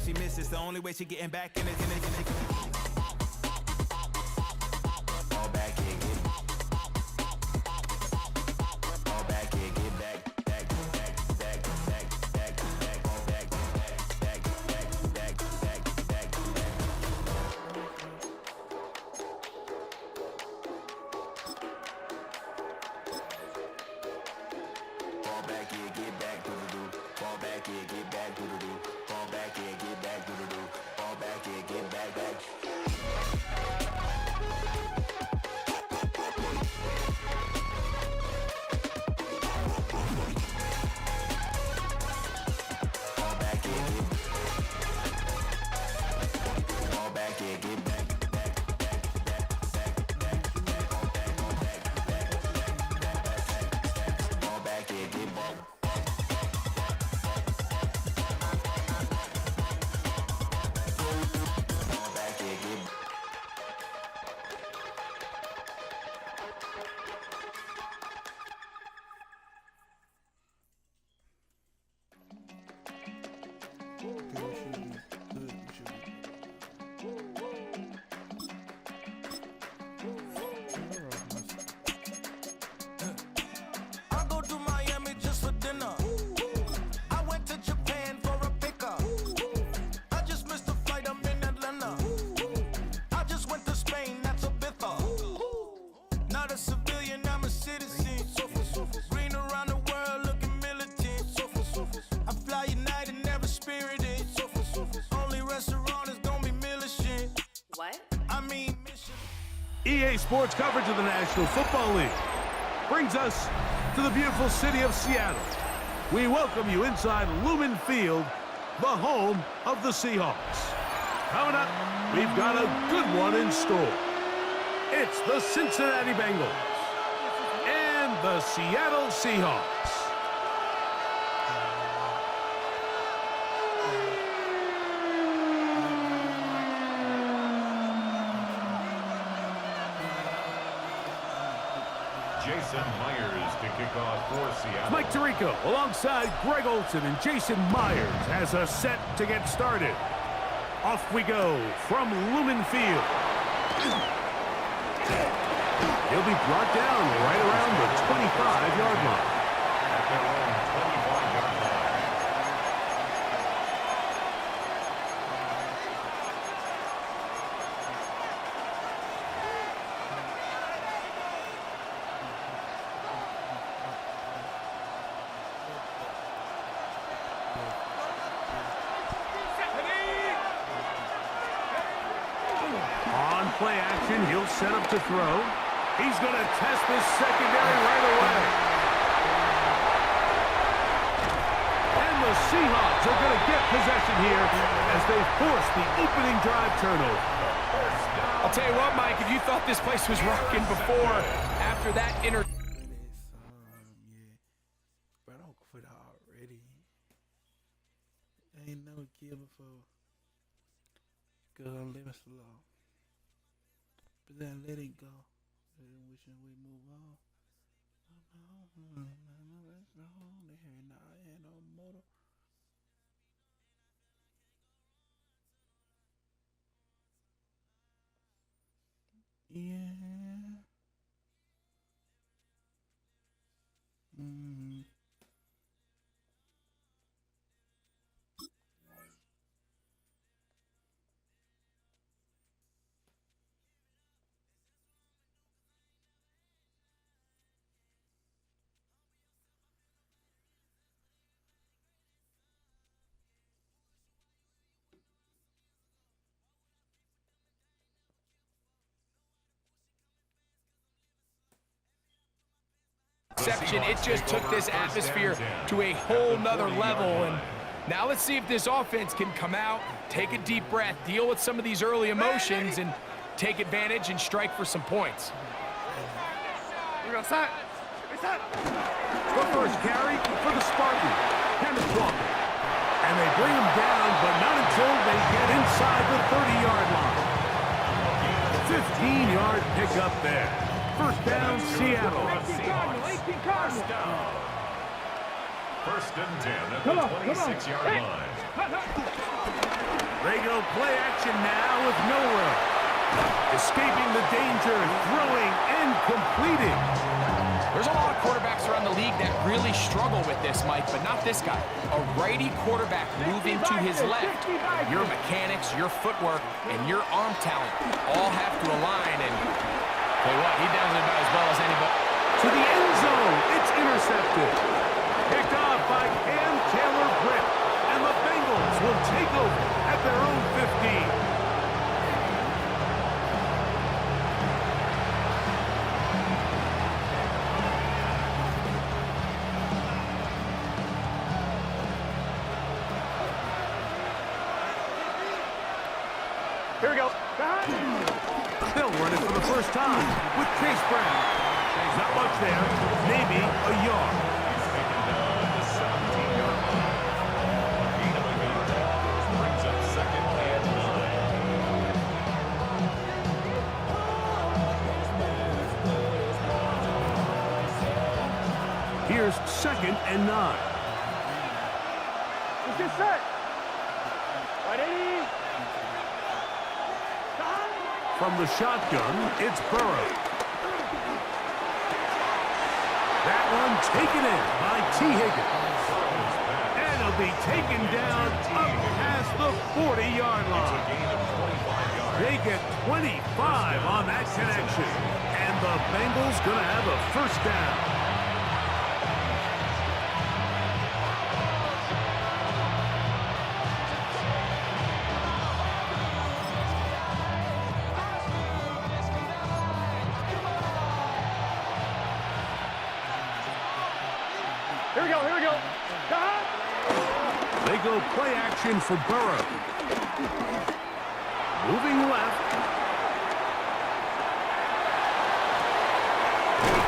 she misses. The only way she getting back in it. All back here, get all back here, get back. EA Sports coverage of the National Football League brings us to the beautiful city of Seattle. We welcome you inside Lumen Field, the home of the Seahawks. Coming up, we've got a good one in store. It's the Cincinnati Bengals and the Seattle Seahawks. Jason Myers to kick off for Seattle. Mike Tirico alongside Greg Olsen, and Jason Myers has us set to get started. Off we go from Lumen Field. He'll be brought down right around the 25-yard line. At their own 25-yard line. On play action, he'll set up to throw. He's going to test this secondary right away. And the Seahawks are going to get possession here as they force the opening drive turnover. I'll tell you what, Mike, if you thought this place was rocking before, after that Yeah. Bro, don't quit already. I ain't never killed before. Cause I'm living slow. But then let it go. Wishing we move on. They hearing I ain't no motor. Yeah. It just took this atmosphere to a whole nother level. And now let's see if this offense can come out, take a deep breath, deal with some of these early emotions, and take advantage and strike for some points. The first carry for the Spartans, Kenneth Walker. And they bring him down, but not until they get inside the 30-yard line. 15-yard pickup there. First down, Seattle. First and 10 at the 26-yard line. They go play action now with Milroe. Escaping the danger, throwing and completing. There's a lot of quarterbacks around the league that really struggle with this, Mike, but not this guy. A righty quarterback moving to his left. Your mechanics, your footwork, and your arm talent all have to align, and tell you what, he does it about as well as anybody. To the end zone, it's intercepted. Picked off by Cam Taylor-Britt, and the Bengals will take over at their own 15. Here we go. They'll run it for the first time with Chase Brown. Not much there, maybe a yard. He's taken down at the 17-yard line. Gain of a yard. Brings up 2nd and 9. Here's 2nd and 9. Let's get set. Ready? From the shotgun, it's Burrow. That one taken in by T. Higgins. And it'll be taken down up past the 40-yard line. Gain of 25 yards. They get 25 on that connection. And the Bengals going to have a first down. Here we go, here we go. They go play action for Burrow. Moving left.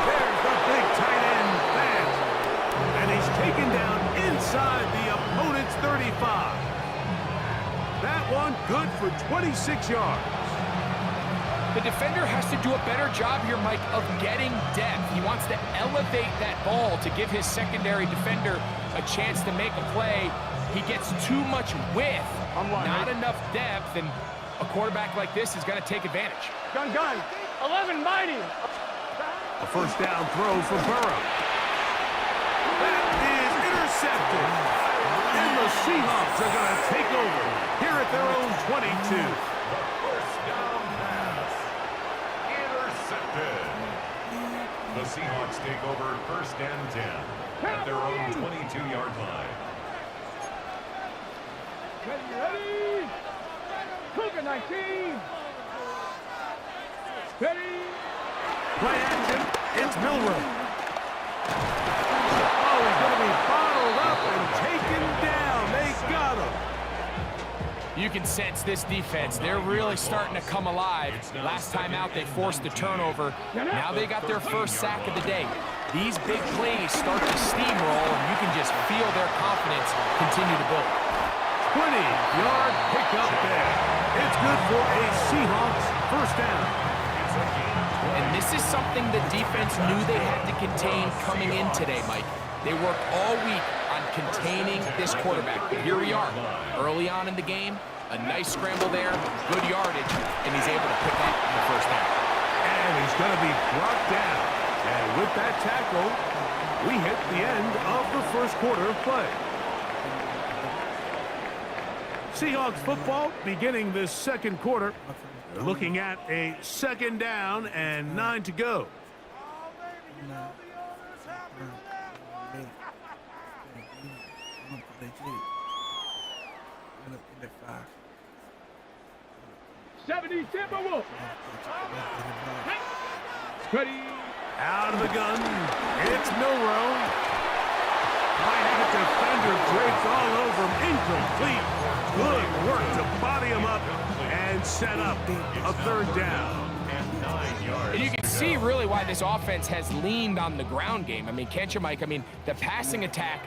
There's the big tight end pass. And he's taken down inside the opponent's 35. That one good for 26 yards. The defender has to do a better job here, Mike, of getting depth. He wants to elevate that ball to give his secondary defender a chance to make a play. He gets too much width, not enough depth, and a quarterback like this is going to take advantage. Gun. 11 mighty. A first down throw for Burrow. That is intercepted. And the Seahawks are going to take over here at their own 22. First down pass. Intercepted. The Seahawks take over 1st and 10 at their own 22-yard line. Ready? Cougar 19. Ready? Play action. It's Milroe. Oh, he's going to be bottled up and taken down. They got him. You can sense this defense. They're really starting to come alive. Last time out, they forced the turnover. Now they got their first sack of the day. These big plays start to steamroll, and you can just feel their confidence continue to build. 20-yard pickup there. It's good for a Seahawks first down. And this is something the defense knew they had to contain coming in today, Mike. They worked all week on containing this quarterback. But here we are, early on in the game, a nice scramble there, good yardage, and he's able to pick up the first down. And he's going to be brought down. And with that tackle, we hit the end of the first quarter of play. Seahawks football beginning this second quarter. They're looking at a 2nd down and 9 to go. Ready? Out of the gun, it's Milroe. Might have a defender draped all over him. Incomplete. Good work to body him up and set up a 3rd down. And 9 yards. And you can see really why this offense has leaned on the ground game. I mean, can't you, Mike? I mean, the passing attack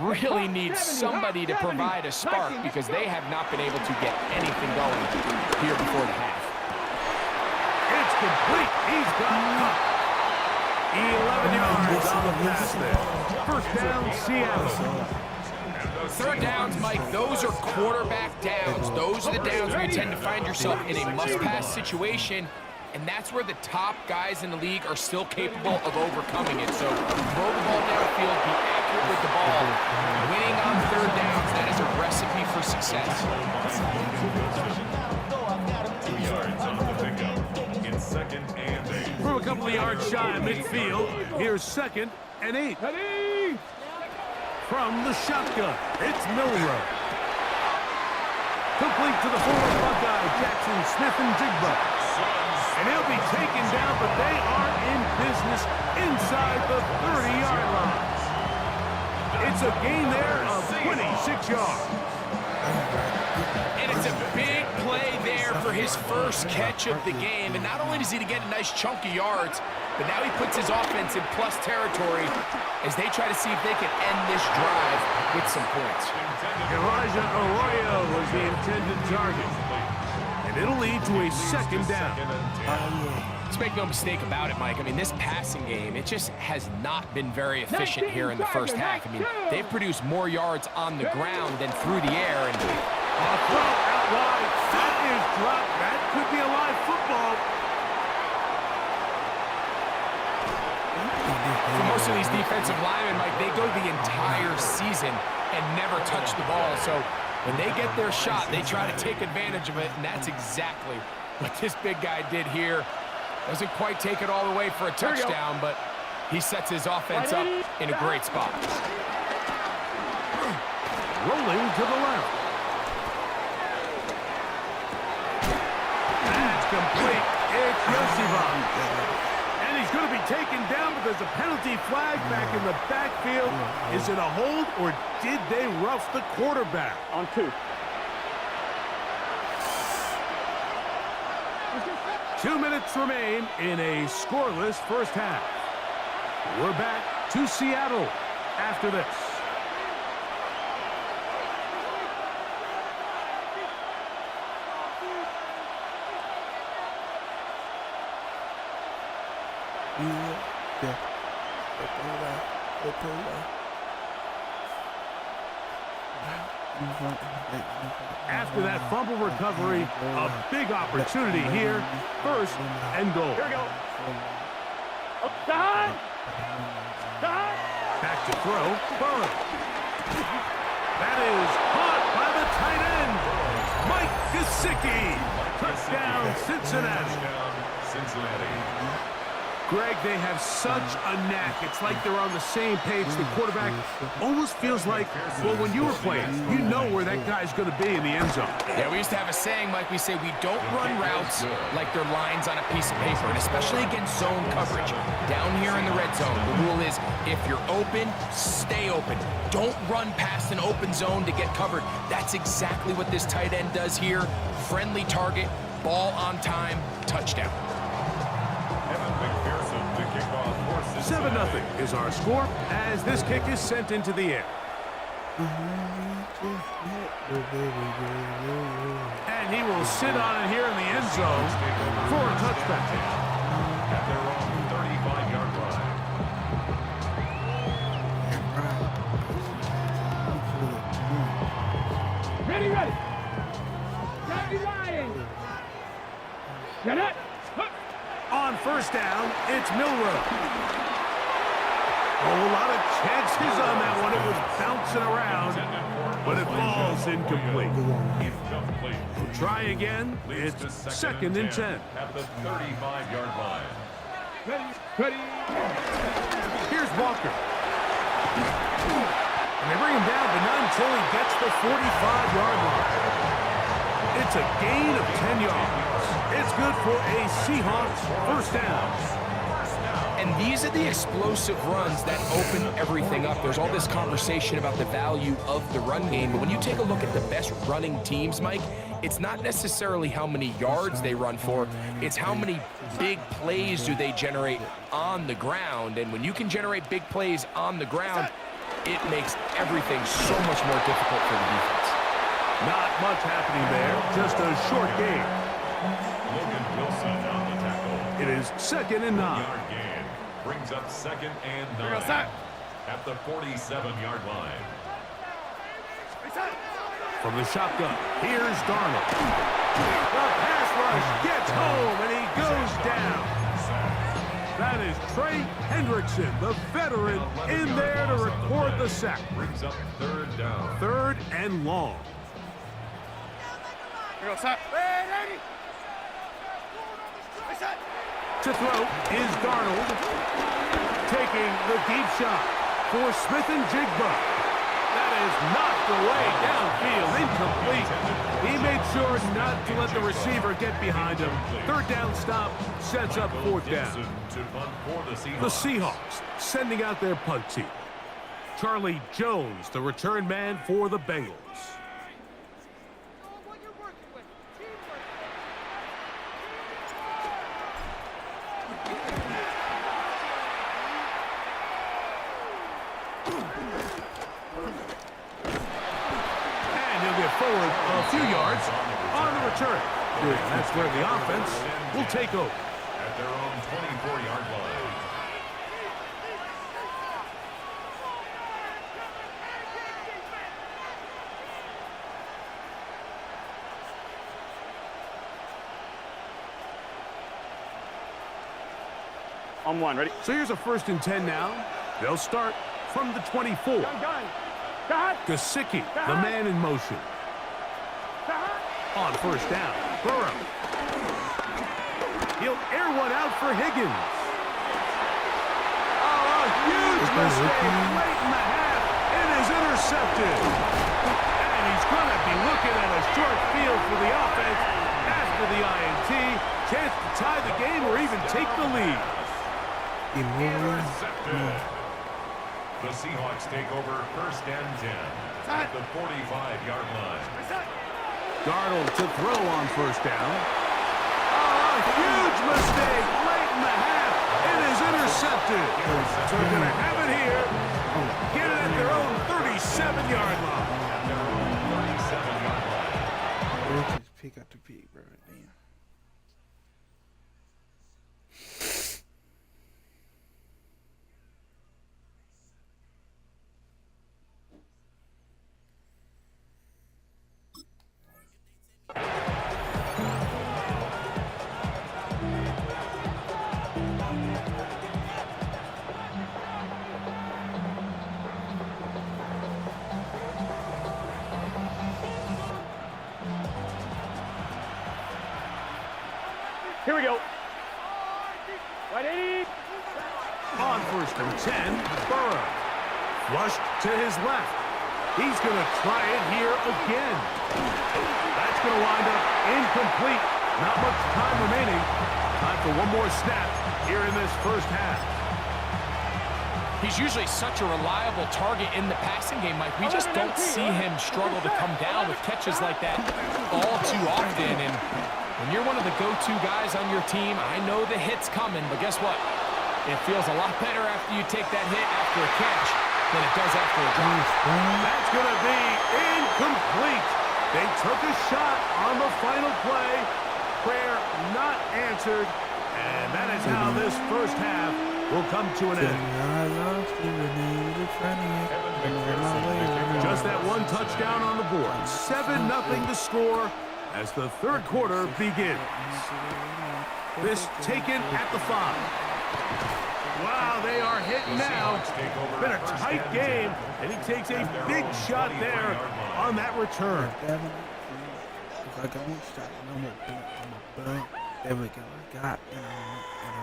really needs somebody to provide a spark because they have not been able to get anything going here before the half. It's complete. He's got 11 yards on the pass there. First down, Seattle. And the third downs, Mike, those are quarterback downs. Those are the downs where you tend to find yourself in a must-pass situation, and that's where the top guys in the league are still capable of overcoming it. So throw the ball downfield, be accurate with the ball. Winning on third downs, that is a recipe for success. 2 yards on the pickup. In 2nd and 8. From a couple of yards shy of midfield, here's 2nd and 8. Ready. From the shotgun, it's Milrow. Complete to the former Buckeye, Jackson Smith-Njigba. And he'll be taken down, but they are in business inside the 30-yard line. It's a gain there of 26 yards. And it's a big play there for his first catch of the game. And not only does he get a nice chunk of yards, but now he puts his offense in plus territory as they try to see if they can end this drive with some points. Elijah Arroyo was the intended target. And it'll lead to a 2nd down. Let's make no mistake about it, Mike. I mean, this passing game, it just has not been very efficient here in the first half. I mean, they've produced more yards on the ground than through the air. And A throw out wide. That is dropped. That could be a live football. for most of these defensive linemen, Mike, they go the entire season and never touch the ball. So when they get their shot, they try to take advantage of it, and that's exactly what this big guy did here. Doesn't quite take it all the way for a touchdown, but he sets his offense up in a great spot. Rolling to the left. That's complete. It's Yosivon. And he's going to be taken down, but there's a penalty flag back in the backfield. Is it a hold, or did they rough the quarterback? On 2. 2 minutes remain in a scoreless first half. We're back to Seattle after this. After that fumble recovery, a big opportunity here. 1st and goal. Here we go. Up, side. Side. Back to throw. Burrow. That is caught by the tight end, Mike Gesicki. Touchdown, Cincinnati. Cincinnati. Greg, they have such a knack. It's like they're on the same page. The quarterback almost feels like, well, when you were playing, you know where that guy's going to be in the end zone. Yeah, we used to have a saying, Mike, we say we don't run routes like they're lines on a piece of paper, and especially against zone coverage. Down here in the red zone, the rule is if you're open, stay open. Don't run past an open zone to get covered. That's exactly what this tight end does here. Friendly target, ball on time, touchdown. 7-0 is our score as this kick is sent into the air. And he will sit on it here in the end zone for a touchback. At their own 35-yard line. Ready, ready. Ready, Ryan. Get it. On 1st down, it's Milrow. A lot of chances on that one. It was bouncing around, but it falls incomplete. Incomplete. We'll try again. It's 2nd and 10. At the 35-yard line. Ready. Here's Walker. And they bring him down, but not until he gets the 45-yard line. It's a gain of 10 yards. It's good for a Seahawks 1st down. And these are the explosive runs that open everything up. There's all this conversation about the value of the run game, but when you take a look at the best running teams, Mike, it's not necessarily how many yards they run for, it's how many big plays do they generate on the ground. And when you can generate big plays on the ground, it makes everything so much more difficult for the defense. Not much happening there, just a short gain. Logan Wilson on the tackle. It is 2nd and 9. Yard gain. Brings up 2nd and 9. At the 47-yard line. From the shotgun, here's Darnold. The pass rush gets home, and he goes down. That is Trey Hendrickson, the veteran, in there to record the sack. Brings up third down. 3rd and long. To throw is Darnold, taking the deep shot for Smith and Jigba. That is knocked away downfield, incomplete. He made sure not to let the receiver get behind him. 3rd down stop sets up 4th down. The Seahawks sending out their punt team. Charlie Jones, the return man for the Bengals. Forward a few yards on the return. That's where the offense will take over. At their own 24-yard line. On one, ready? So here's a 1st and 10 now. They'll start from the 24. Gesicki, the man in motion. On 1st down, Burrow. He'll air one out for Higgins. Oh, a huge mistake late in the half. It is intercepted. And he's going to be looking at a short field for the offense after the INT. Chance to tie the game or even take the lead. Intercepted. The Seahawks take over 1st and 10 at the 45-yard line. Darnold to throw on 1st down. Oh, a huge mistake late in the half. It is intercepted. So they're going to have it here. Get it at their own 37-yard line. At their own 37-yard line. Just pick up the pick, bro. Damn. Here we go. Ready? On 1st and 10, Burrow. Flushed to his left. He's going to try it here again. That's going to wind up incomplete. Not much time remaining. Time for one more snap here in this 1st half. He's usually such a reliable target in the passing game, Mike. We just don't see him struggle to come down with catches like that all too often. And when you're one of the go-to guys on your team, I know the hit's coming, but guess what? It feels a lot better after you take that hit after a catch than it does after a drop. That's going to be incomplete. They took a shot on the final play. Prayer not answered. And that is how this 1st half will come to an end. Just that one touchdown on the board. 7-0 to score as the 3rd quarter begins. This taken at the 5. Wow, they are hitting now. Been a tight game, and he takes a big shot there on that return.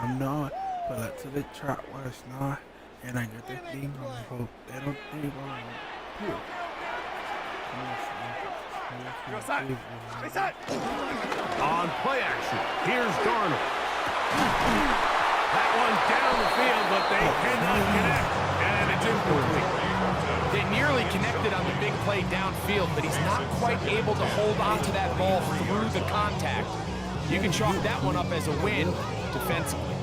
I'm not. Pull up to the trap while it's not. And I got the thing on the hope. They don't think On play action, here's Darnold. That one down the field, but they cannot connect, and it's incomplete. They nearly connected on the big play downfield, but he's not quite able to hold on to that ball through the contact. You can chalk that one up as a win defensively.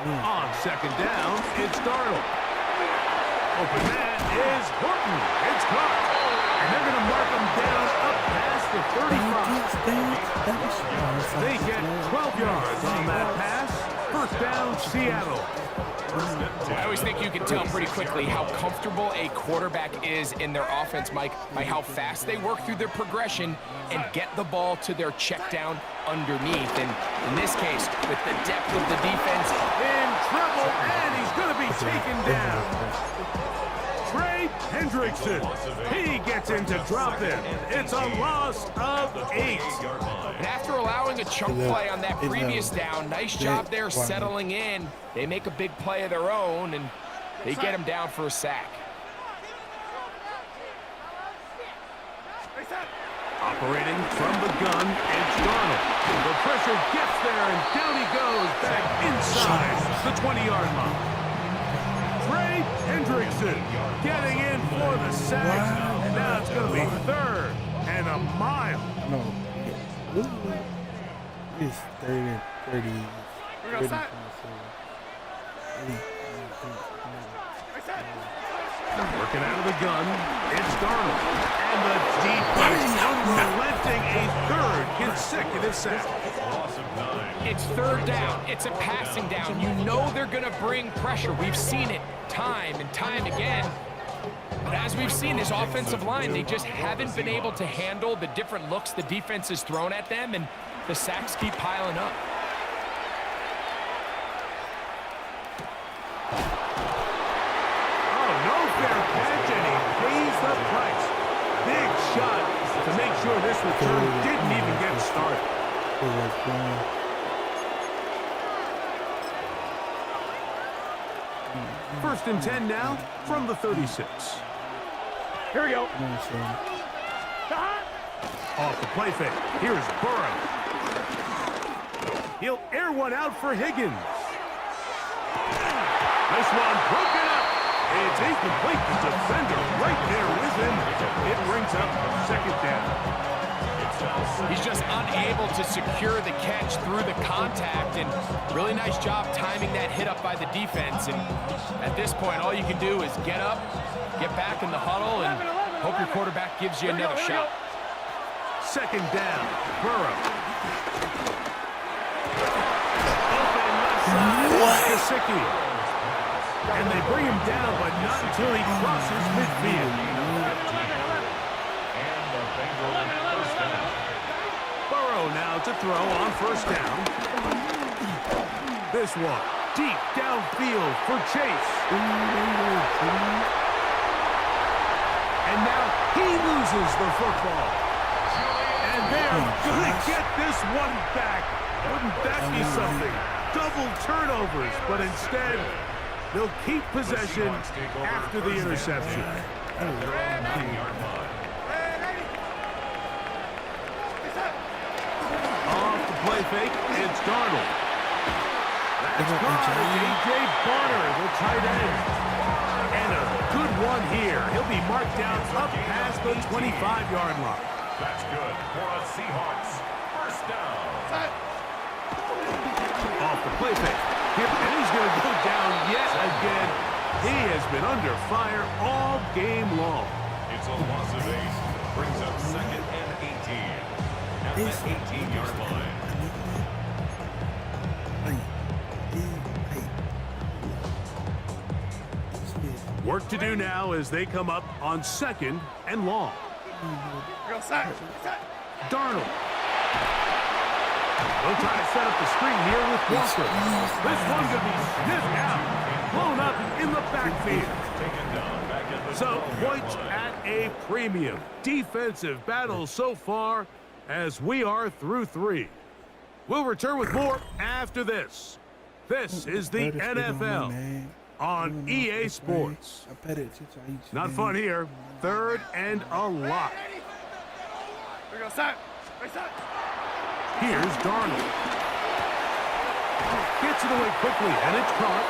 On 2nd down, it's Darnold. Open man is Horton. It's caught. And they're going to mark them down up past the 35. They get 12 yards on that pass. First down, Seattle. I always think you can tell pretty quickly how comfortable a quarterback is in their offense, Mike, by how fast they work through their progression and get the ball to their check down underneath. And in this case, with the depth of the defense, In trouble, and he's going to be taken down. Trey Hendrickson. He gets into drop in. It's a loss of 8. and after allowing a chunk play on that previous down, nice job there settling in. They make a big play of their own, and they get him down for a sack. Operating from the gun, it's Darnold. The pressure gets there, and down he goes back inside the 20-yard line. Trey Hendrickson getting in for the sack, and now it's going to be 3rd and a mile. No. It's 30. Working out of the gun, it's Darnold. And the defense unrelenting, a 3rd consecutive sack. It's 3rd down. It's a passing down. You know they're going to bring pressure. We've seen it time and time again. But as we've seen, this offensive line, they just haven't been able to handle the different looks the defense has thrown at them, and the sacks keep piling up. Oh, no fair catch, and he pays the price. Big shot to make sure this return didn't even get started. First and 10 now from the 36. Here we go. Off the play fake. Here's Burrow. He'll air one out for Higgins. This one broken up. It's incomplete. The defender right there with him. It brings up 2nd down. He's just unable to secure the catch through the contact, and really nice job timing that hit up by the defense. And at this point, all you can do is get up, get back in the huddle, and hope your quarterback gives you another shot. 2nd down. Burrow. Open left side. Gesicki. And they bring him down, but not until he crosses midfield. Burrow now to throw on 1st down. This one deep downfield for Chase. And now he loses the football. And they're going to get this one back. Wouldn't that be something? Double turnovers, but instead they'll keep possession after the interception. Off the play fake, it's Darnold. That's caught. A.J. Barner, the tight end. And a good one here. He'll be marked down up past the 25-yard line. That's good for a Seahawks. First down. Off the play fake. And he's going to go down yet again. He has been under fire all game long. It's a loss of 8. Brings up 2nd and 18. At the 18-yard line. Work to do now as they come up on 2nd and long. Darnold. They'll try to set up the screen here with Walker. This one could be sniffed out, blown up in the backfield. So points at a premium. Defensive battle so far as we are through 3. We'll return with more after this. This is the NFL on EA Sports. Not fun here. 3rd and a lot. Here's Darnold. Gets it away quickly, and it's caught.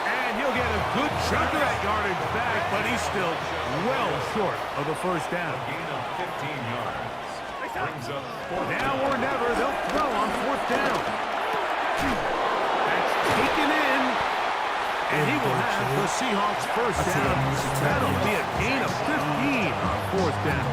And he'll get a good chunk of that yardage back, but he's still well short of the 1st down. Gain of 15 yards. Brings up 4th. Now or never, they'll throw on 4th down. That's taken in, and he will have that, the Seahawks first down. That'll be a gain of 15 on fourth down.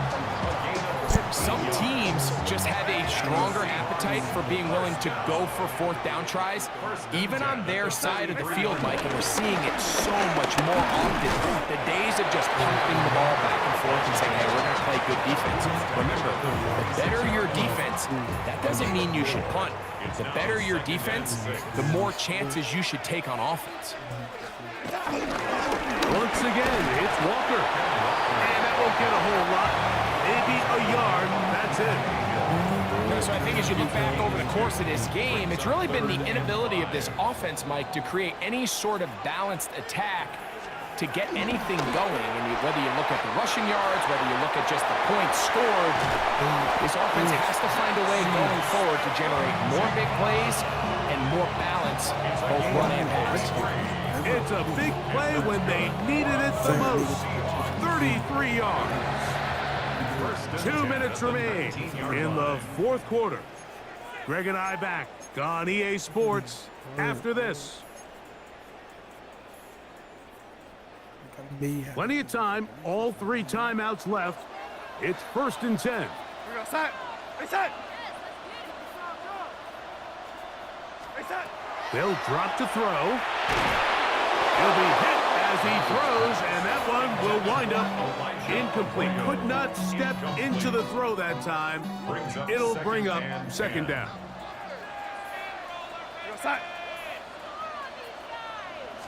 Some teams just have a stronger appetite for being willing to go for fourth down tries, even on their side of the field, Mike, and we're seeing it so much more often. The days of just pumping the ball back and forth and saying, hey, we're going to play good defense. Remember, the better your defense, that doesn't mean you should punt. The better your defense, the more chances you should take on offense. Once again, it's Walker. And that won't get a whole lot. Maybe a yard, that's it. So I think as you look back over the course of this game, it's really been the inability of this offense, Mike, to create any sort of balanced attack to get anything going. And whether you look at the rushing yards, whether you look at just the points scored, this offense has to find a way going forward to generate more big plays and more balance, both run and pass. It's a big play when they needed it the most. 33 yards. 2 minutes remain in the fourth quarter. Greg and I back on EA Sports after this. Plenty of time, all 3 timeouts left. It's 1st and 10. Here we go, set. Hey, set. Hey, set. They'll drop to throw. He'll be hit as he throws, and that one will wind up incomplete. Could not step into the throw that time. It'll bring up 2nd down. Here we go, set.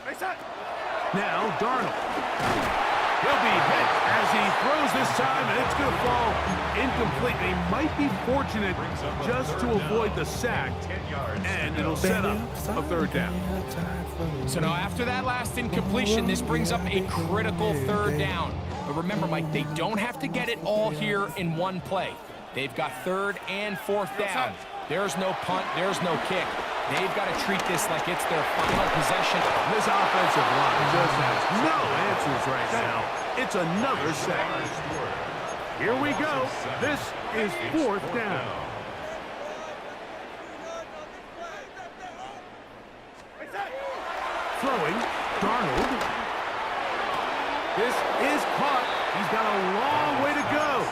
Hey, set. Now, Darnold. He'll be hit as he throws this time, and it's going to fall incomplete. He might be fortunate just to avoid the sack, and it'll set up a 3rd down. So now after that last incompletion, this brings up a critical 3rd down. But remember, Mike, they don't have to get it all here in one play. They've got 3rd and 4th down. There's no punt, there's no kick. They've got to treat this like it's their final possession. This offensive line just has no answers right now. It's another sack. Here we go. This is 4th down. Throwing, Darnold. This is caught. He's got a long way to go.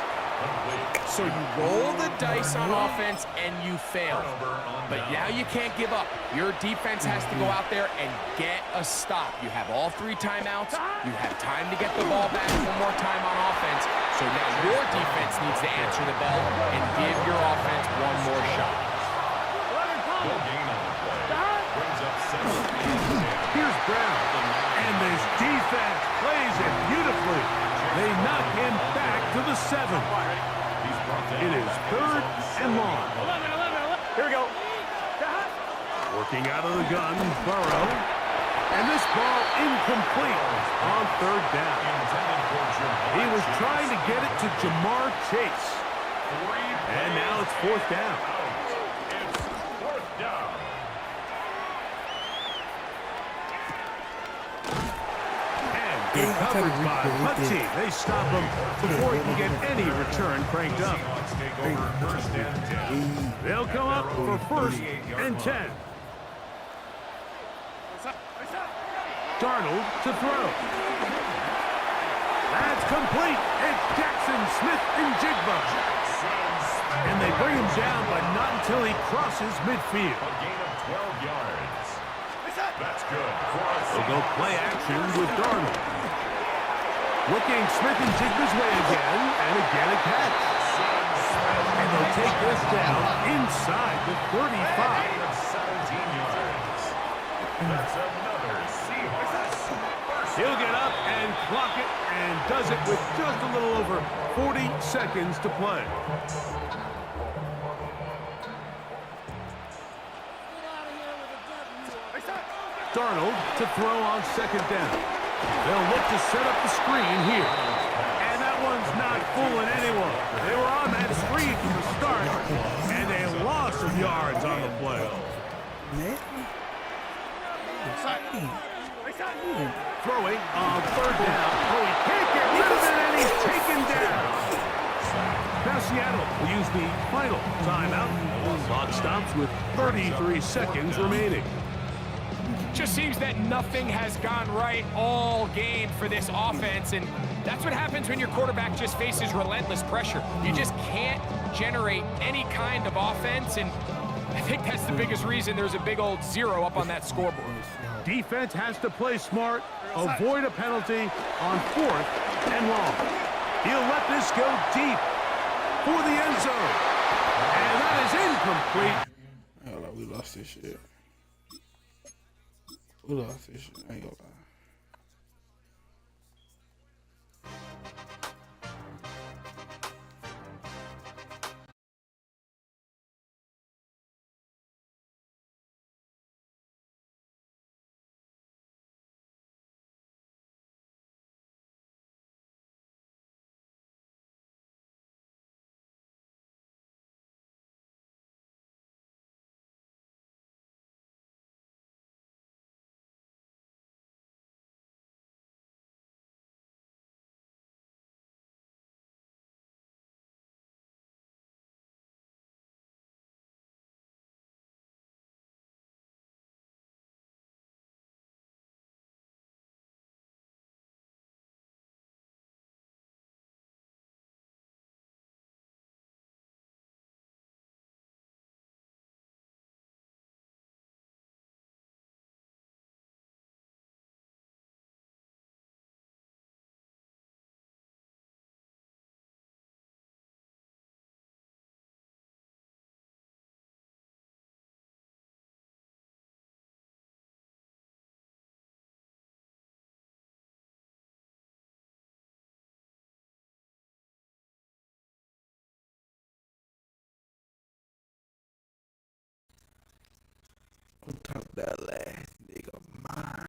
So you roll the dice on offense and you fail. But now you can't give up. Your defense has to go out there and get a stop. You have all 3 timeouts. You have time to get the ball back one more time on offense. So now your defense needs to answer the bell and give your offense one more shot. Here's Brown. And this defense plays it beautifully. They knock him back to the 7. It is 3rd and long. Here we go. Working out of the gun, Burrow. And this ball incomplete on 3rd down. He was trying to get it to Jamar Chase. And now it's 4th down. And good coverage by Putty. They stop him before he can get any return cranked up. They'll come up for 1st and 10. Darnold to throw. That's complete. It's Jackson Smith and Jigba. And they bring him down, but not until he crosses midfield. A gain of 12 yards. That's good. They'll go play action with Darnold. Looking Smith and Jigba's way again, and again a catch. And they'll take this down inside the 35. 17 yards. That's another Seahawks. He'll get up and clock it, and does it with just a little over 40 seconds to play. Darnold to throw on 2nd down. They'll look to set up the screen here. And that one's not fooling anyone. They were on that screen from the start, and a loss of yards on the play. Throwing on 3rd down. Oh, he can't get rid of it, and he's taken down. Now Seattle will use the final timeout. Clock stops with 33 seconds remaining. Just seems that nothing has gone right all game for this offense, and that's what happens when your quarterback just faces relentless pressure. You just can't generate any kind of offense, and I think that's the biggest reason there's a big old 0 up on that scoreboard. Defense has to play smart, avoid a penalty on 4th and long. He'll let this go deep for the end zone. And that is incomplete. Hold on, we lost this shit. We lost this shit. I ain't gonna lie. On top of that last nigga mine.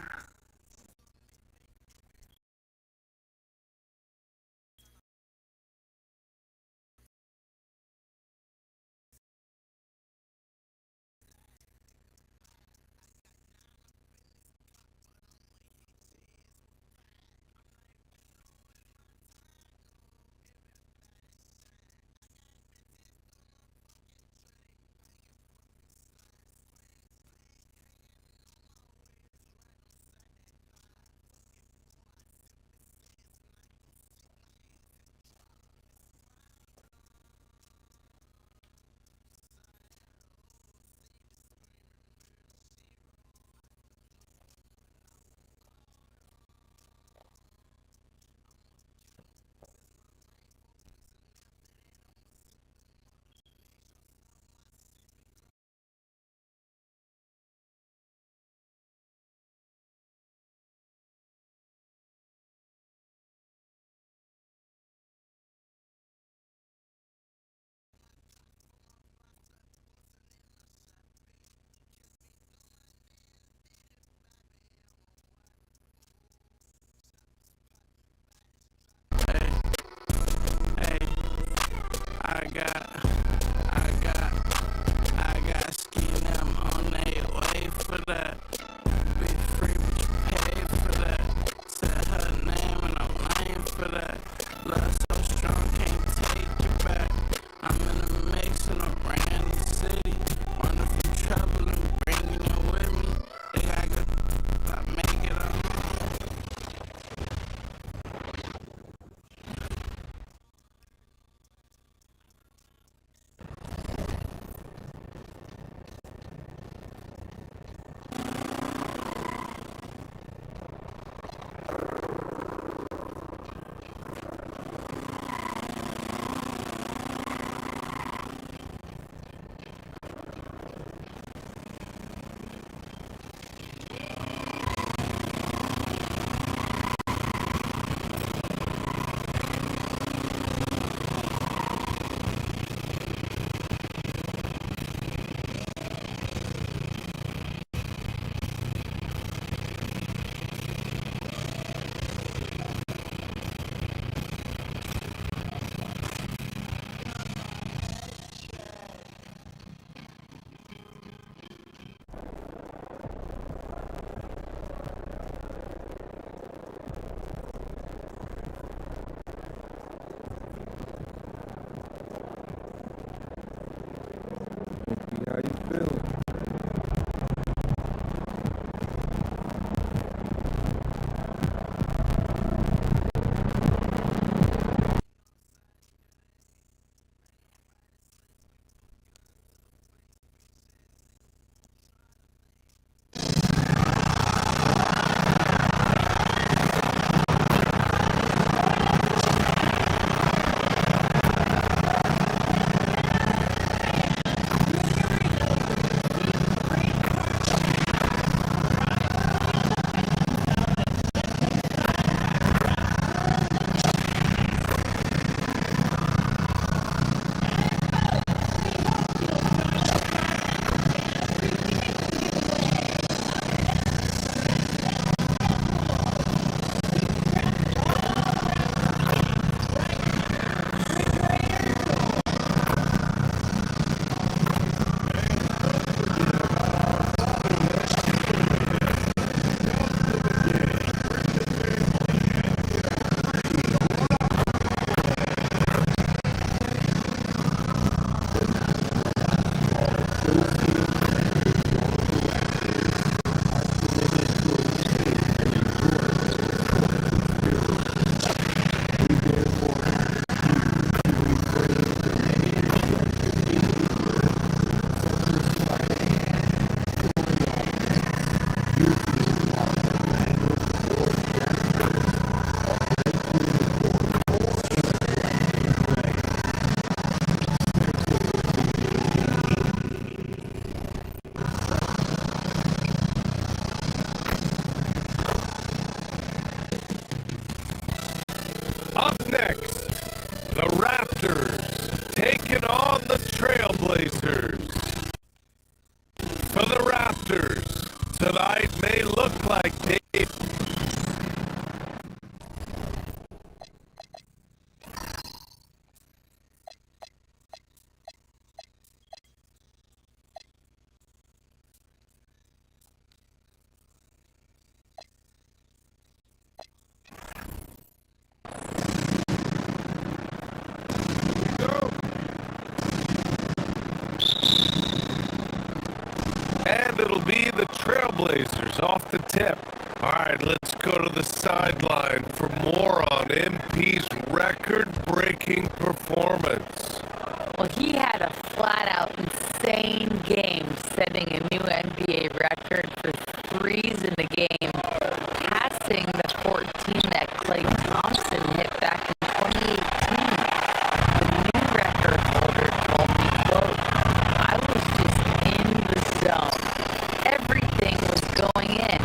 I got ski them on their way for that. Be free, but you pay for that. Said her name and I'm lying for that. Love so strong, can't take it back. I'm in a mix and I ran the city. Running from trouble and bringing it with me. They got good, I make it up. Raptors taking on the Trailblazers. For the Raptors, tonight may look like Dave. And it'll be the Trailblazers off the tip. All right, let's go to the sideline for more on MP's record-breaking performance. Well, he had a flat-out insane game, setting a new NBA record for threes in the game, passing the 14 that Klay Thompson hit back in 2018. The new record holder told me, quote, "I was just in the zone. Everything was going in.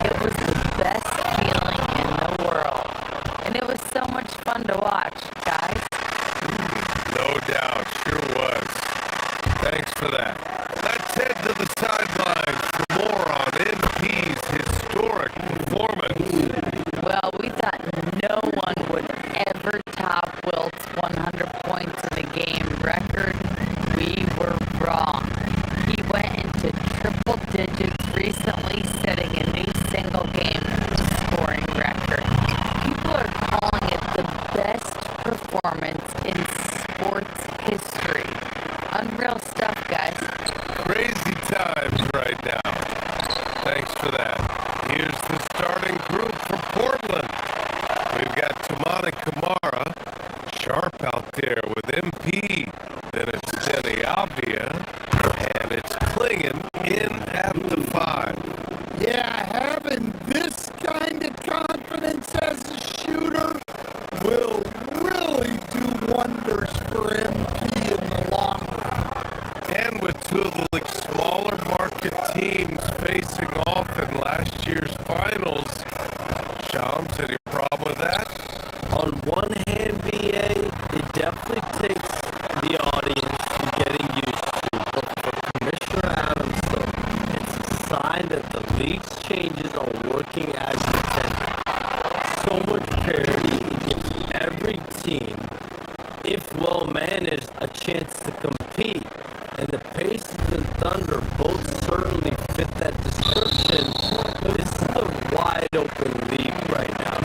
It was the best feeling in the world. And it was so much fun to watch, guys." No doubt, sure was. Thanks for that. Let's head to the sidelines for more on MP's historic performance. Well, we thought no one would ever top Wilt's 100 points in a game record. We were wrong. He went into triple digits recently, setting a new single game scoring record. People are calling it the best performance in sports history. Unreal stuff, guys. Crazy times right now. Thanks for that. Here's the starting group for Portland. We've got Tamani Kamara, Sharp out there with MP. Then it's Denny Avdia, and it's Klingon in at the 5. Yeah, having this kind of confidence as a shooter will really do wonders for MP in the long run. And with two of the smaller market teams facing off in last year's finals, Shams, any problem with that? On one hand, BA, it definitely takes the audience getting used to, but for Commissioner Adams, though, it's a sign that the league's changes are working as intended. So much parity, it gives every team, if well managed, a chance to compete. And the Pacers and Thunder both certainly fit that description. This is a wide open league right now.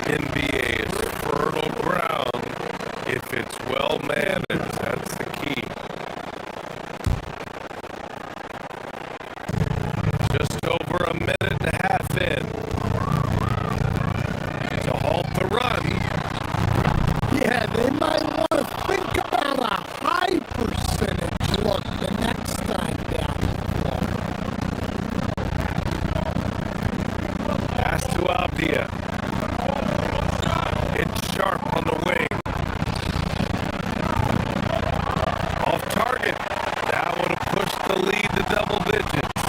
NBA is fertile ground if it's well managed. That's the key. Just over a minute and a half in to halt the run. Yeah, they might want to think about a high percentage look the next time down the floor. Pass to Avdia. It's Sharp on the wing. Off target. That would have pushed the lead to double digits.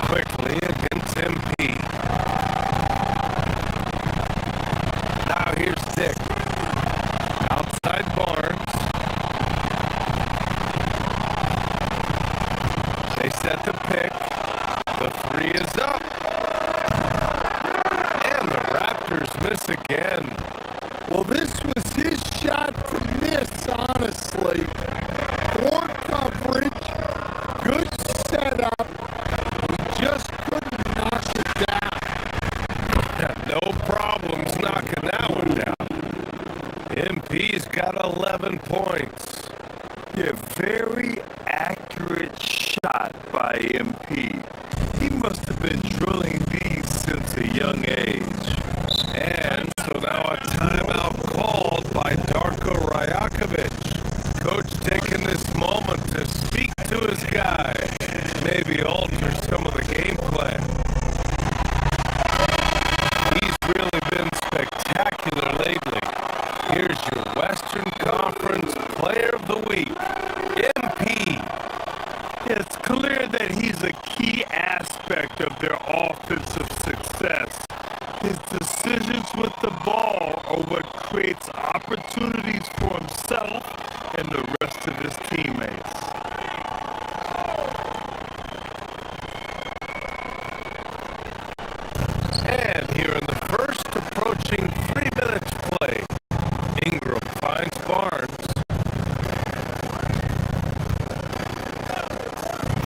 Quickly against MP. Now here's Dick. Outside Barnes. They set the pick. The 3 is up. And the Raptors miss again. Well, this was his shot to miss, honestly. Poor coverage, good setup. He just couldn't knock it down. No problems knocking that one down. MP's got 11 points. Yeah, very accurate shot by MP. He must have been drilling these since a young age. And so now a timeout called by Darko Rajakovic. Coach taking this moment to speak to his guys, maybe alter some of the game plan. He's really been spectacular lately. Here's your Western Conference Player of the Week, MP. It's clear that he's a key aspect of their offensive success. and the rest of his teammates. And here in the first, approaching 3 minutes play, Ingram finds Barnes.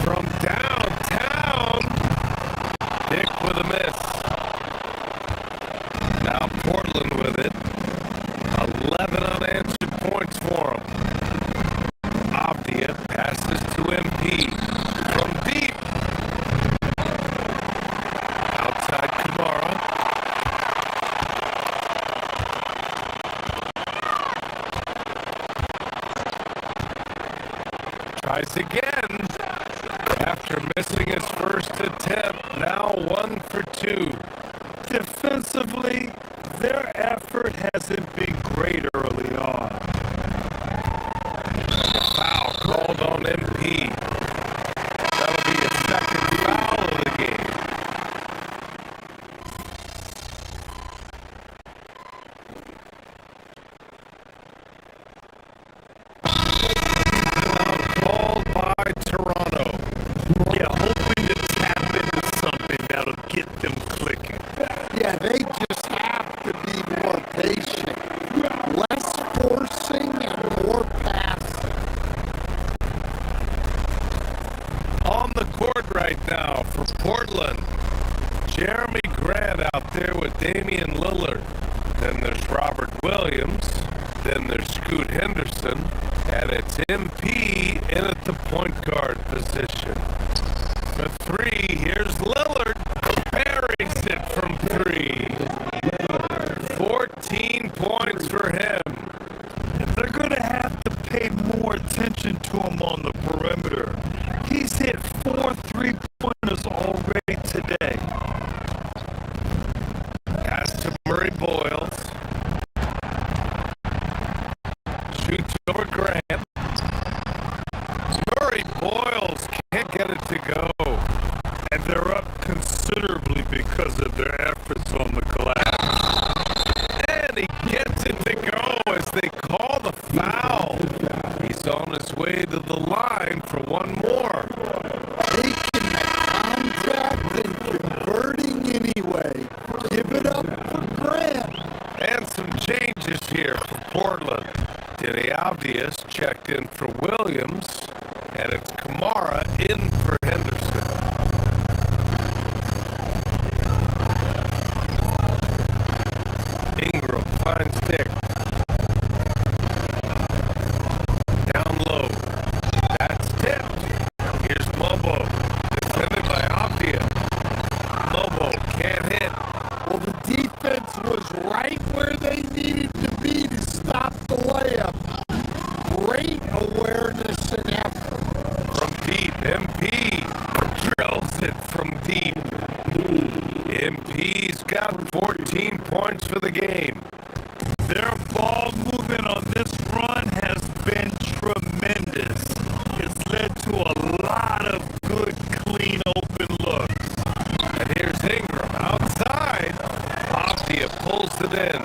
From downtown, Dick with a miss. Now Portland with it. 11 unanswered points for him. Avdia passes to MP. From deep. Outside Kamara. Tries again. After missing his first attempt, now 1 for 2. Defensively, their effort hasn't been great early on. Foul called on MP. That'll be his second foul of the game. Called by Toronto. Yeah, hoping to tap into something that'll get them clicking. Yeah, they just have to be more patient. Less forcing and more passing. On the court right now for Portland. Jeremy Grant out there with Damian Lillard. Then there's Robert Williams. Then there's Scoot Henderson. And it's MP in at the point guard position. For 3, here's Lillard. Buries it from 3. 14 points for him. They're going to have to pay more attention to him on the perimeter. He's hit 4 3-pointers already today. Pass to Murray Boyles. Shoots over Grant. Murray Boyles can't get it to go. And they're up considerably because of their efforts on the glass. And he gets it to go as they call the foul. He's on his way to the line for one more. Taking the contact and converting anyway. Give it up for Grant. And some changes here for Portland. Denny Avdius checked in for Williams. And it's Kamara in for Henderson. Ingram finds Dick. Down low. That's tipped. Here's Mobo. Defended by Avdia. Mobo can't hit. Well, the defense was right where they needed to be to stop the layup. Great awareness and effort. From deep, MP drills it from deep. MP's got 14 points for the game. Their ball movement on this run has been tremendous. It's led to a lot of good, clean, open looks. And here's Ingram outside. Avdia pulls it in.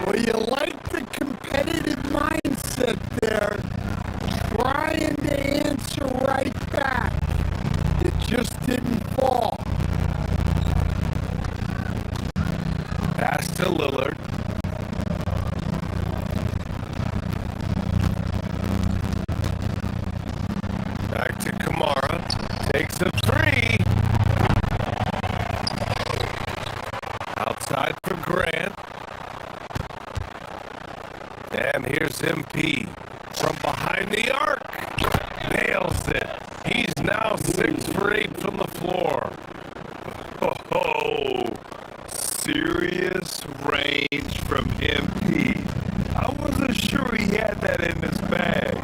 Well, you like the competitive mindset there. Trying to answer right back. It just didn't fall. Pass to Lillard. Back to Kamara. Takes a 3. Outside for Grant. And here's MP. From behind the arc. Nails it. He's now 6 for 8 from the floor. Oh, serious range from MP. I wasn't sure he had that in his bag.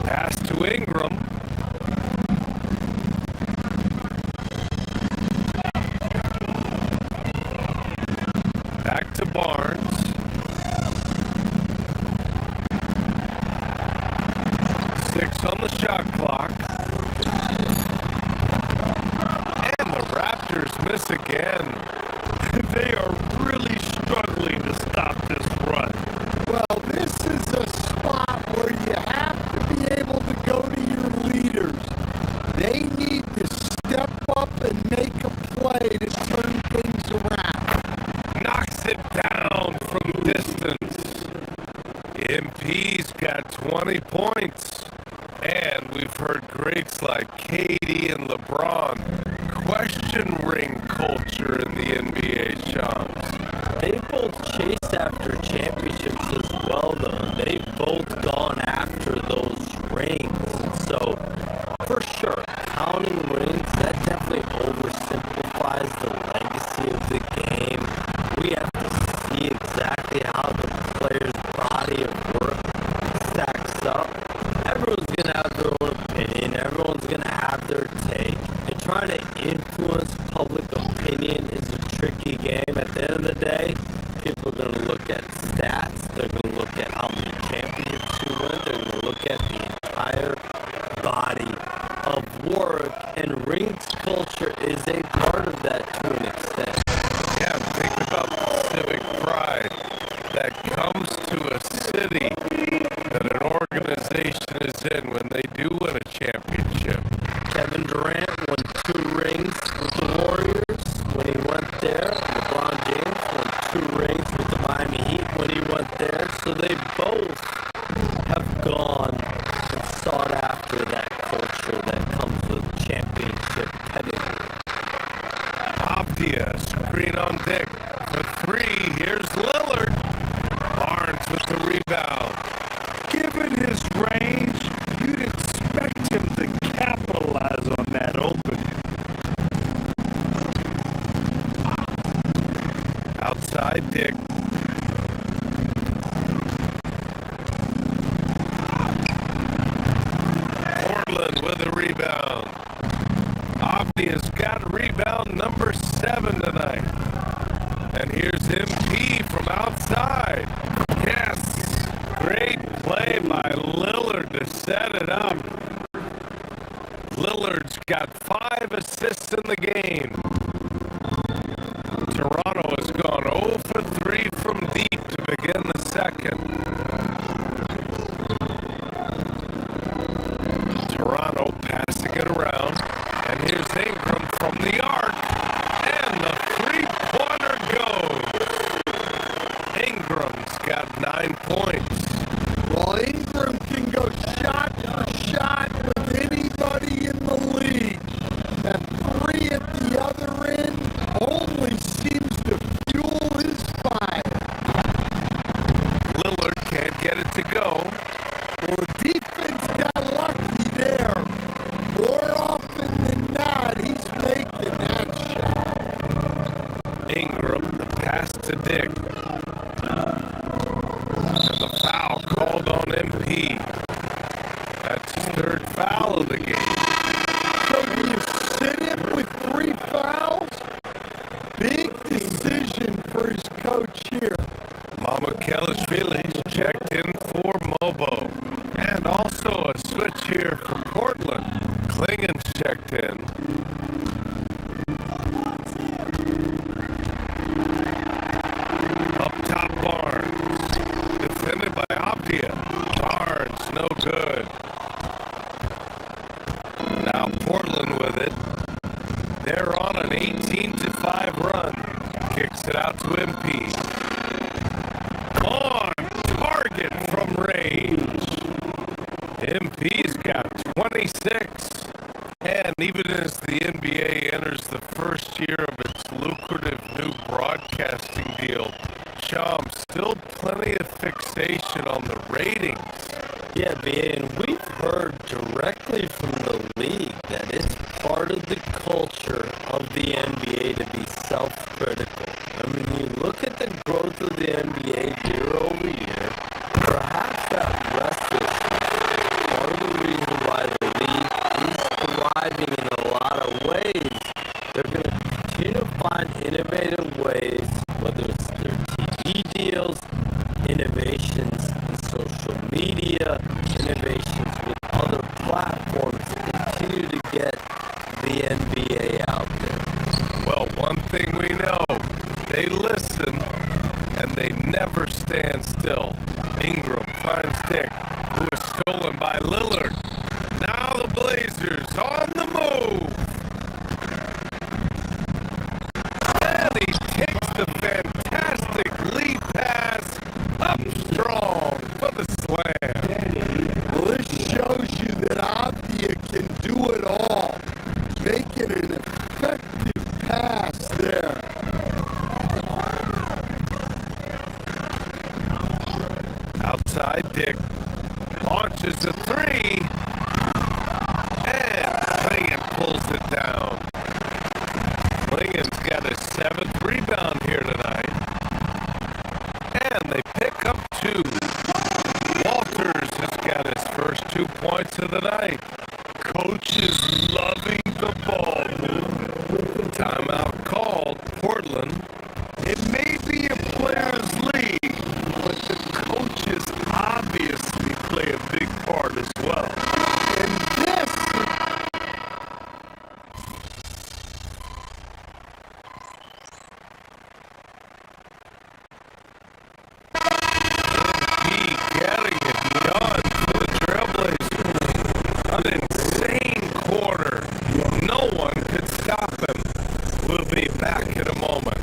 Pass to Ingram. Back to Barnes. Six on the shot clock. And the Raptors miss again. They are really struggling to stop this run. MP's got 20 points. And we've heard greats like KD and LeBron question ring culture in the NBA, Shams. They both chase after championships as well, though. They've both gone after those rings. So, for sure, counting rings, that definitely oversimplifies the legacy of the game. We have to see exactly how the player's body of work stacks up. Everyone's going to have their own opinion. Everyone's going to have their take. And trying to influence public opinion is a tricky game. At the end of the day, people are going to look at stats. They're going to look at how many championships you win. They're going to look at the entire body of work. And rings culture is a part of that to an extent. Yeah, think about the civic pride that comes to a city that an organization is in when they do win a championship. Kevin Durant won 2 rings with the Warriors when he went there. LeBron James won 2 rings with the Miami Heat when he went there. So they both have gone and sought after that culture that comes with championship pedigree. Avdia, screen on Dick for 3. Here's Lillard. Barnes with the rebound. Given his range, you'd expect him to capitalize on that opening. Outside Dick. Portland with a rebound. Avdia's got rebound number 7 tonight. And here's MP from outside. Yes! Great play by Lillard to set it up. Lillard's got 5 assists in the game. Toronto has gone 0 for 3 from deep to begin the second. Toronto passing it around. And here's Ingram from the arc. And the three-pointer goes. Ingram's got 9 points. Well, Ingram can go shot for shot with anybody in the league. That 3 at the other end only seems to fuel his fire. Lillard can't get it to go. Well, the defense got lucky there. More often than not, he's making that shot. Ingram, the pass to Dick. And the foul called on MP. That's his 3rd foul of the game. So do you sit him with 3 fouls? Big decision for his coach here. Mama Kelishvili's checked in for Mobo. And also a switch here for Portland. Klingen's checked in. Up top, Barnes. Defended by Avdia. Barnes, no good. Now Portland with it. They're on an 18-5 run. Kicks it out to MP. On target from range. MP's got 26. And even as the NBA enters the first year of its lucrative new broadcasting deal, Sham, still plenty of fixation on the ratings. Yeah, and we've heard directly from the league that it's part of the culture of the NBA to be self-critical. I mean, you look at the growth of the NBA year over year, perhaps that rests is part of the reason why the league is thriving in a lot of ways. They're going to continue to find innovative ways, whether it's their TV deals, innovations in social media, innovations with other platforms to continue to get the NBA out there. Well, one thing we know, they listen and they never stand still. Ingram finds Dick, who is stolen by Lillard. Now the Blazers on the move. And he takes the fantastic lead pass up strong for the slam. inside. Dick launches a three. And Klingon pulls it down. Klingon's got his 7th rebound here tonight. And they pick up 2. Walters has got his first 2 points of the night. Coach is loving the ball movement. Timeout called. Portland. It may be a player's league, but the coaches obviously play a big part as well. And this Getting it done for the Trailblazers. An insane quarter. No one could stop him. We'll be back in a moment.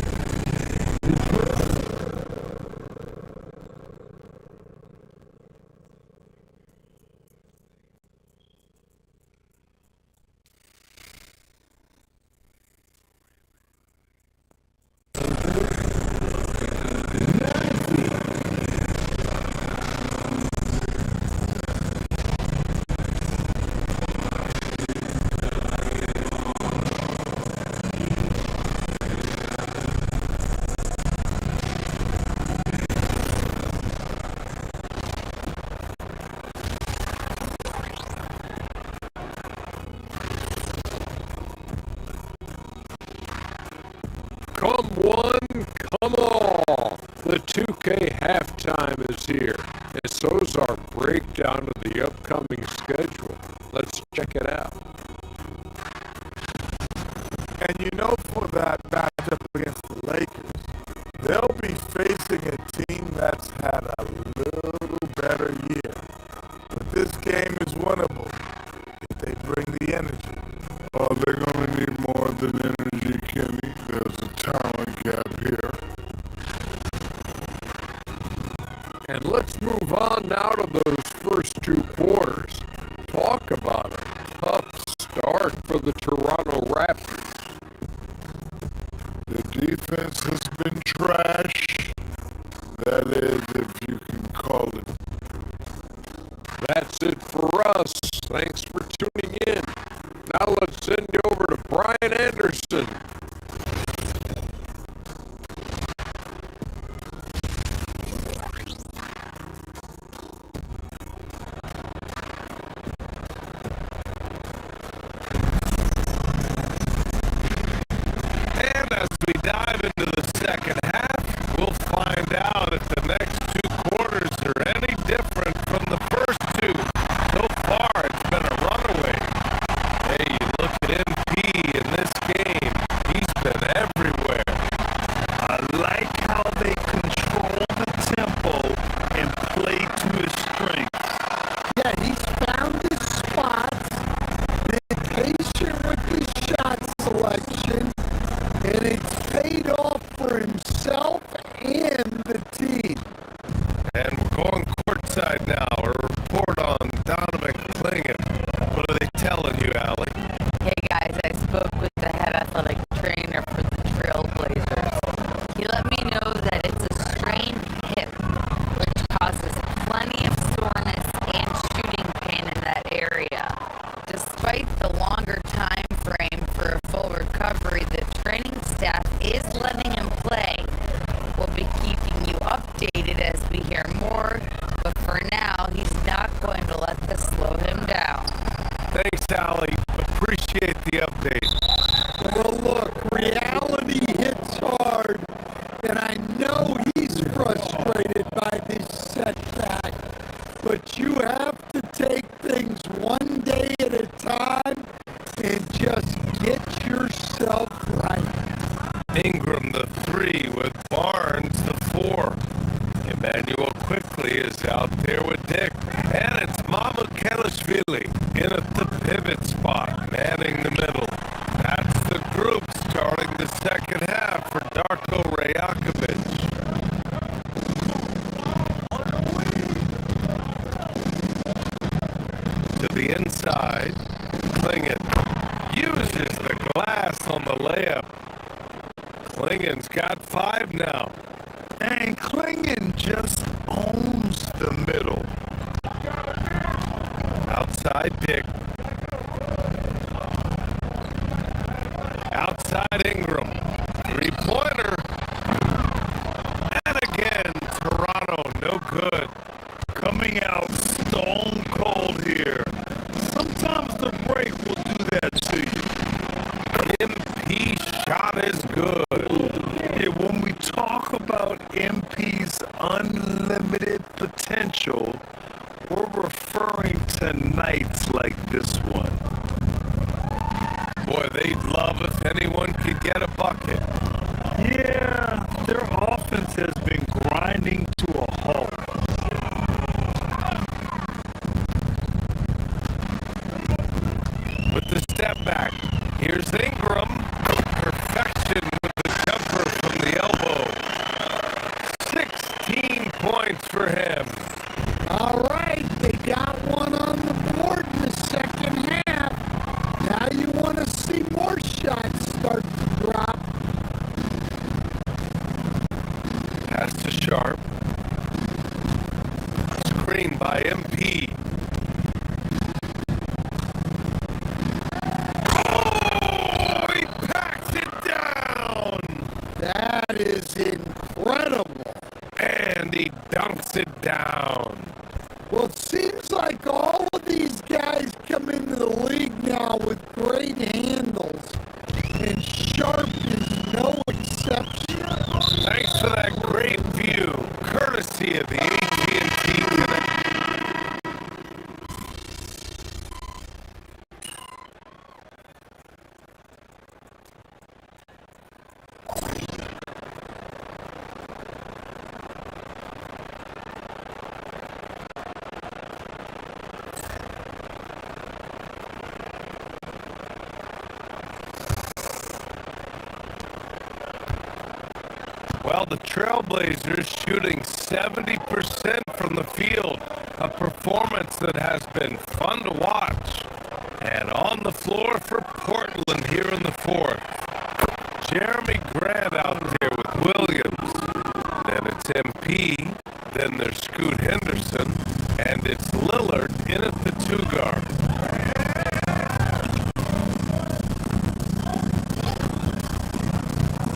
Come one, come all. The 2K halftime is here, and so's our breakdown of the upcoming schedule. Let's check it out. And you know, for that matchup against the Lakers, they'll be facing a team that's had a little better year. But this game is winnable if they bring the energy. Oh, they're going to need more than energy, Kenny. There's a talent gap here. And let's move on now to those first 2 quarters. Talk about a tough start for the Toronto Raptors. The defense has been trash. That is, if you can call it. That's it for us. Thanks for tuning in. Now let's send you over to Brian Anderson. And as we dive into the second half, we'll find out if the next 2 quarters are any different from the first 2. So far, it's been a runaway. Hey, you look at MP in this game. He's been everywhere. I like how they control the tempo and play to his strengths. Yeah, he's found his spots, been patient with his shot selection, and it's paid off for himself and the team. And we're going courtside now. A report on Donovan Klingon. What are they telling you, Allie? Hey guys, I spoke with the head athletic trainer for the Trailblazers. He let me know that it's a strained hip, which causes plenty of soreness and shooting pain in that area. Despite the longer time frame for a full recovery, the training staff is letting him play. We'll be keeping you updated as we hear more, but for now, he's not going to let this slow him down. Thanks, Allie. Appreciate the update. Well, look, reality hits hard, and I know he's frustrated by this setback, but you have to take things one day at a time and just get yourself right. Ingram the 3 with Barnes the 4. Emmanuel quickly is out there with Dick. And it's Mamukelashvili in at the pivot spot, manning the middle. That's the group starting the second half for Darko Rajakovic. To the inside, Klingon uses the glass on the layup. Klingon's got 5 now. And Klingon just owns the middle. side dig. Outside Ingram. Three-pointer. And again, Toronto, no good. Coming out stone cold here. Sometimes the break will do that to you. MP shot is good. Yeah, when we talk about MP's unlimited potential, we're referring to nights like this one. Boy, they'd love if anyone could get a bucket. Yeah, their offense has been grinding to a halt. With the step back, here's Ingram. Perfection with the jumper from the elbow. 16 points for him. All right, they got one on the board in the second half. Now you want to see more shots start to drop. Pass to Sharp. Screen by MP. Oh, he packs it down. That is incredible. And he dunks it down. Well, it seems like all of these guys come into the league now with great handles, and Sharp is no exception. Thanks for that great view, courtesy of the AT&T Connect. Well, the Trailblazers shooting 70% from the field, a performance that has been fun to watch. And on the floor for Portland here in the fourth. Jeremy Grant out there with Williams. Then it's MP, then there's Scoot Henderson, and it's Lillard in at the two guard.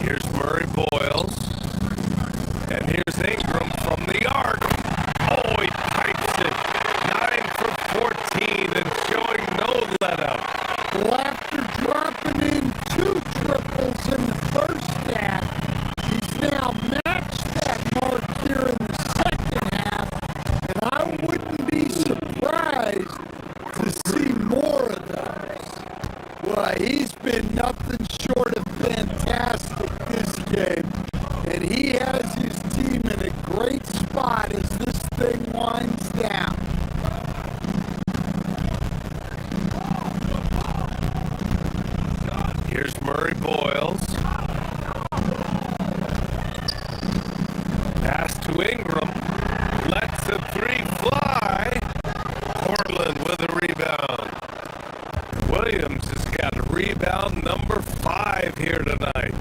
Here's Murray Boyles. And here's Ingram from the arc. Oh, he pipes it. 9 for 14 and showing no let-up. Well, after dropping in 2 triples in the first half, he's now matched that mark here in the second half, and I wouldn't be surprised to see more of those. Well, he's been nothing short of fantastic this game, and he has his team in a great spot as this thing winds down. Here's Murray Boyles. Pass to Ingram. Lets the three fly. Portland with a rebound. Williams has got rebound number 5 here tonight.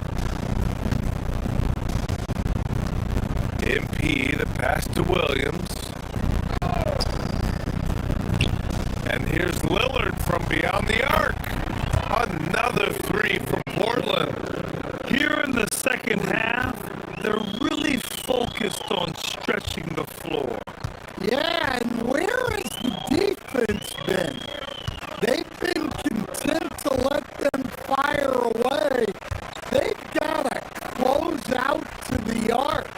MP, the pass to Williams. And here's Lillard from beyond the arc. Another 3 from Portland. Here in the second half, they're really focused on stretching the floor. Yeah, and where has the defense been? They've been content to let them fire away. They've got to close out to the arc.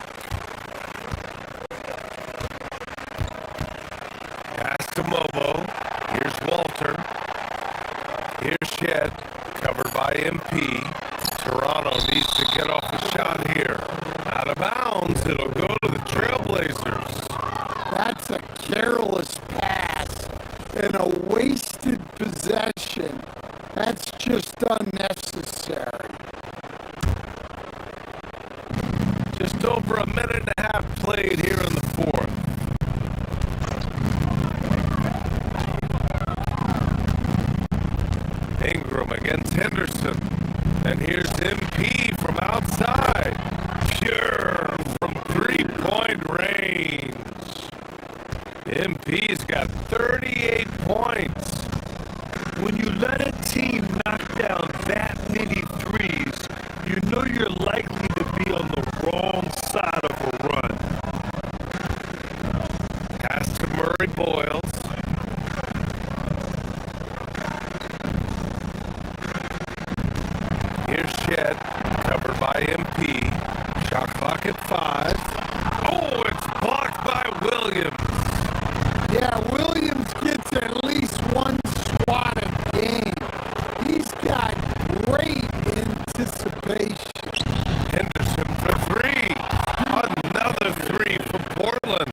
Pass to Mobo. Here's Walter. Here's Shed. Covered by MP. Toronto needs to get off a shot here. Out of bounds. It'll go to the Trailblazers. That's a careless pass and a wasted possession. That's just unnecessary. Just over a minute and a half played here in the fourth. Ingram against Henderson. And here's MP from outside. Pure from three-point range. MP's got 38 points. When you let a team knock down that many threes, you know you're likely to be on the wrong side of a run. Pass to Murray Boyles. Here's Shed, covered by MP. Shot clock at 5. Oh, it's blocked by Williams. Yeah, Williams gets at least one swat a game. He's got great anticipation. Henderson for 3. Another 3 for Portland.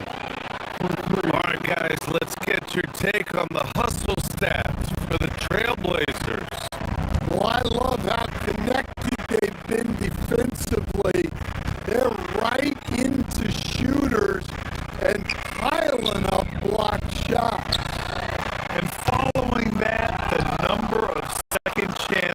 All right, guys, let's get your take on the hustle stats for the Trailblazers. Well, I love how connected they've been defensively. They're right into shooters and piling up blocked shots.